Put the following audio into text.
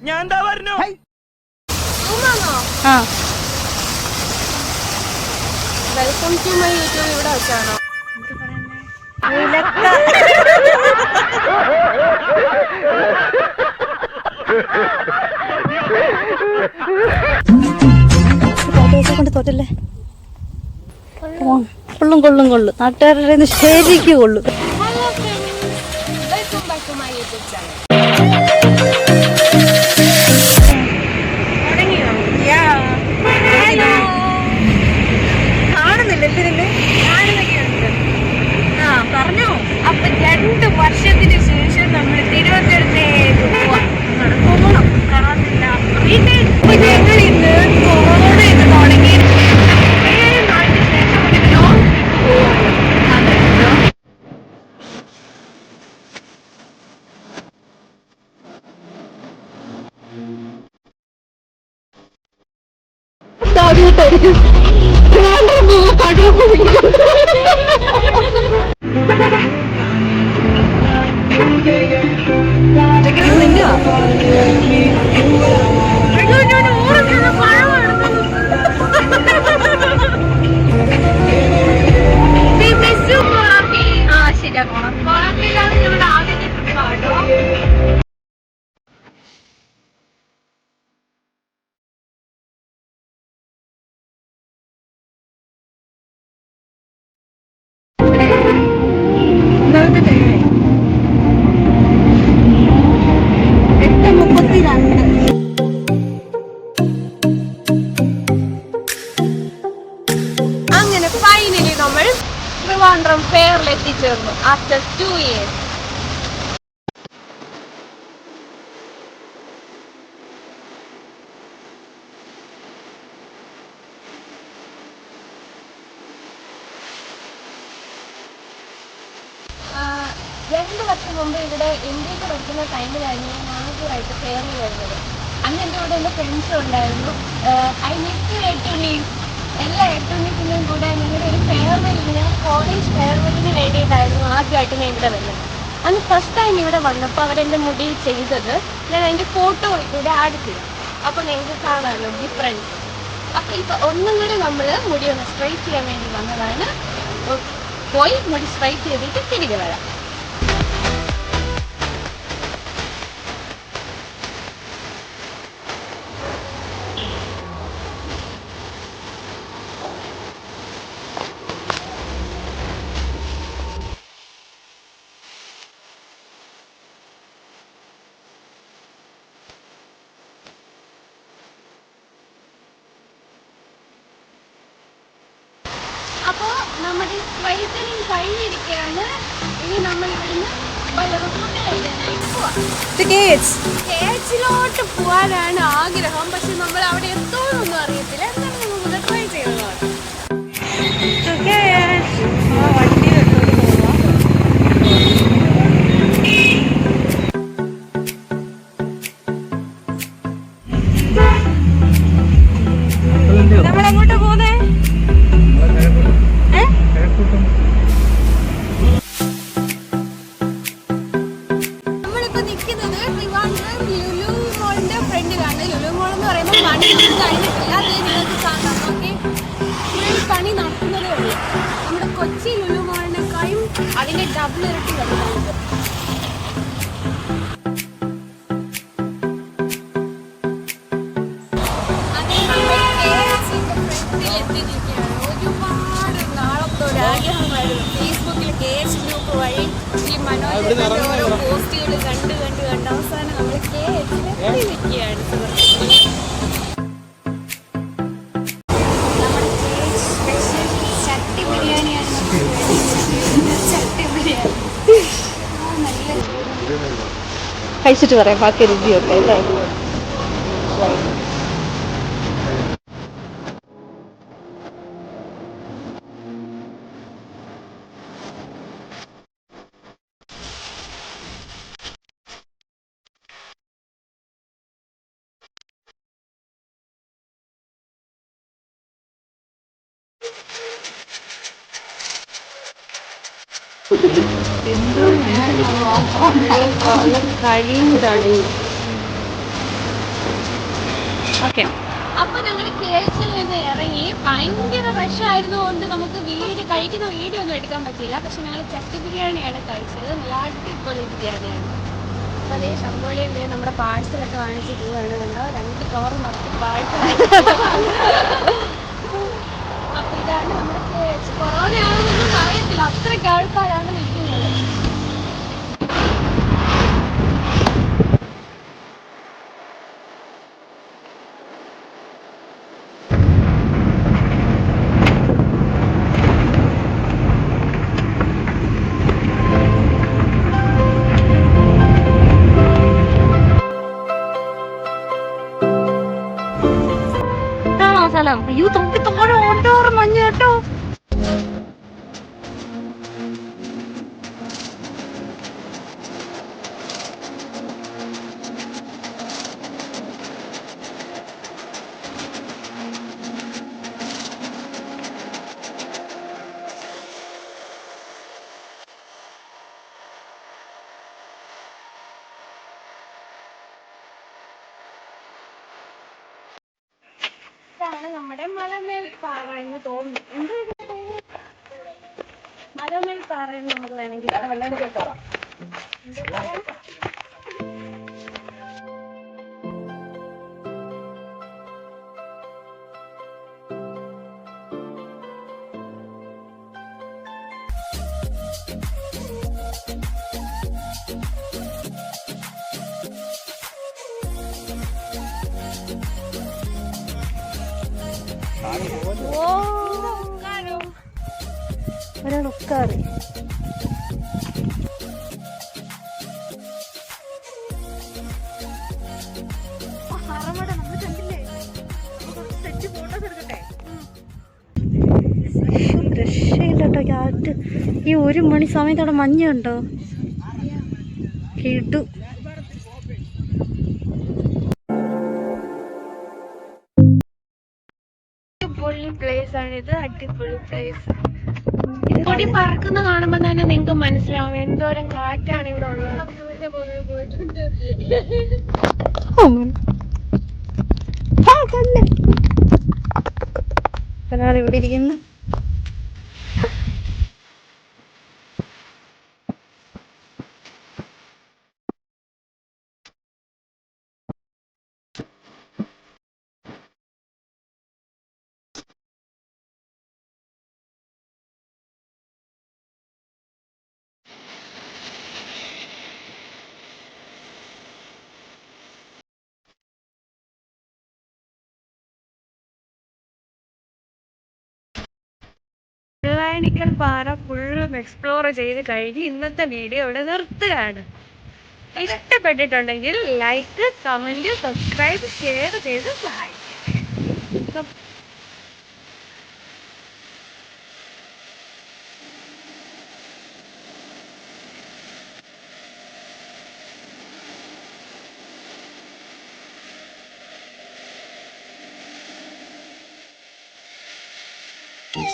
ഞാൻ എന്താ പറഞ്ഞു? Welcome to my YouTube. ഇവിടെ വെച്ചാണോ കൊണ്ട് തോറ്റല്ലേ? കൊള്ളും കൊള്ളും കൊള്ളും, നാട്ടുകാരുടെ ശരിക്ക് കൊള്ളും. Welcome back to my YouTube channel. പറഞ്ഞോ. അപ്പൊ 2 വർഷത്തിന് ശേഷം നമ്മൾ തിരുവനന്തപുരത്തേക്ക് പോകണം. കാണാനില്ല. ഇപ്പൊ ഞങ്ങൾ ഇന്ന് കൊറോണ എന്ന് തുടങ്ങി അങ്ങനെ ഫൈനലി നമ്മൾ ട്രിവാൻഡ്രം ഫെയറിൽ എത്തിച്ചേർന്നു. After 2 years. രണ്ട് വർഷം മുമ്പ് ഇവിടെ ഇന്ത്യക്ക് പഠിക്കുന്ന ടൈമിലായിരുന്നു ഞാൻ ആദ്യമായിട്ട് ഫെയറിൽ വരുന്നത്. അന്ന് എൻ്റെ കൂടെ എൻ്റെ ഫ്രണ്ട്സും ഉണ്ടായിരുന്നു. ഐ മിസ് എട്ടുണ്ണീസ്. എല്ലാ എട്ടുണ്ണീസിനും കൂടെ ഞങ്ങളുടെ ഒരു ഫെയർവെല്ലിന്, ഞാൻ കോളേജ് ഫെയർവെല്ലിന് വേണ്ടിയിട്ടായിരുന്നു ആദ്യമായിട്ട് ഞാൻ ഇവിടെ വരുന്നത്. അന്ന് ഫസ്റ്റ് ടൈം ഇവിടെ വന്നപ്പോൾ അവരെൻ്റെ മുടി ചെയ്തത് ഞാൻ അതിൻ്റെ ഫോട്ടോ ഇവിടെ ആഡ് ചെയ്തു. അപ്പോൾ നിങ്ങൾക്ക് കാണാമല്ലോ ഡിഫറൻസ്. അപ്പോൾ ഇപ്പോൾ ഒന്നും കൂടെ നമ്മൾ മുടി ഒന്ന് സ്ട്രൈറ്റ് ചെയ്യാൻ വേണ്ടി വന്നതാണ്. പോയി മുടി സ്ട്രൈറ്റ് ചെയ്തിട്ട് തിരികെ വരാം. അപ്പോൾ നമ്മുടെ സ്ട്രൈറ്റനിങ് കഴിഞ്ഞിരിക്കുകയാണ്. ഇനി നമ്മൾ ഇവിടുന്ന് കേച്ചിലോട്ട് പോകാനാണ് ആഗ്രഹം. പക്ഷെ നമ്മൾ അവിടെ എത്തോന്നൊന്നും അറിയത്തില്ല. എന്തായാലും നമുക്ക് ട്രൈ ചെയ്യുന്നതാണ്. നമ്മളെങ്ങോട്ടാ പോകുന്നേ? പണി നടക്കുന്നതേ ഉള്ളൂ. നമ്മുടെ കൊച്ചി ലുലു മോളിനേക്കാളും അതിന്റെ ഡബിൾ ഇരട്ടി വലുതാണ്. ഒരുപാട് നാളത്തെ ഒരു ആഗ്രഹമായിരുന്നു. ഫേസ്ബുക്കിൽ KH ഗ്രൂപ്പ് വഴി ഈ മനോജന്റെ ഓരോ പോസ്റ്റുകൾ കണ്ട് അവസാനം നമ്മൾ KH നിൽക്കുകയാണ്. കഴിച്ചിട്ട് പറയാം ബാക്കി റിവ്യൂ ഒക്കെ അല്ലേ. കഴിയുന്നതാണ്. ഓക്കെ. അപ്പൊ ഞങ്ങൾ കേസിൽ നിന്ന് ഇറങ്ങി ഭയങ്കര റഷായിരുന്നു കൊണ്ട് നമുക്ക് കഴിക്കുന്ന വീഡിയോ ഒന്നും എടുക്കാൻ പറ്റില്ല. പക്ഷെ ഞങ്ങൾ ചട്ടി ബിരിയാണിയാണ് കഴിച്ചത്. നല്ല അടിപൊളി ബിരിയാണിയാണ്. അപ്പൊ അതേ ശമ്പളിയിൽ നമ്മുടെ പാഴ്സലൊക്കെ വാങ്ങിച്ച് പോവുകയാണ്. കണ്ടോ 2 കവർ നിറച്ച് പാഴ്സൽ. അപ്പൊ ഇതാണ് നമ്മുടെ കേസ്. കൊറോണയാണെന്നൊന്നും പറയത്തില്ല, അത്രയ്ക്ക് ആൾക്കാരാണ് നിൽക്കുന്നത്. സ്ഥലം അയ്യോ തൊപ്പി തോടെ ഓട്ടോറ് മഞ്ഞ് കേട്ടോ. ഇതാണ് നമ്മുടെ മലമേൽ പാറ എന്ന് തോന്നുന്നു. എന്താ മലമേൽ പാറ എന്ന് നമുക്ക് വേണമെങ്കിൽ വെള്ളം കേട്ടോ. ഒരാൾ ഉക്കാറ്. രക്ഷയില്ലട്ടോ കാറ്റ്. ഈ 1 മണി സമയത്ത് അവിടെ മഞ്ഞ് കണ്ടോ? കിടു. അടിപൊളി പ്ലേസ് ആണിത്. അടിപൊളി പ്ലേസ്. കൊടി പറക്കുന്ന കാണുമ്പോ തന്നെ നിങ്ങൾക്ക് മനസ്സിലാവും എന്തോരം കാറ്റാണ് ഇവിടെ ഉള്ളത്. ഒരാൾ ഇവിടെ ഇരിക്കുന്നു. വെള്ളായണിക്കൽ പാറ ഫുള്ളും എക്സ്പ്ലോർ ചെയ്ത് കഴിഞ്ഞ് ഇന്നത്തെ വീഡിയോ ഇവിടെ നിർത്തുകയാണ്. ഇഷ്ടപ്പെട്ടിട്ടുണ്ടെങ്കിൽ ലൈക്ക്, കമന്റ്, സബ്സ്ക്രൈബ്, ഷെയർ ചെയ്ത് സഹായിക്കും.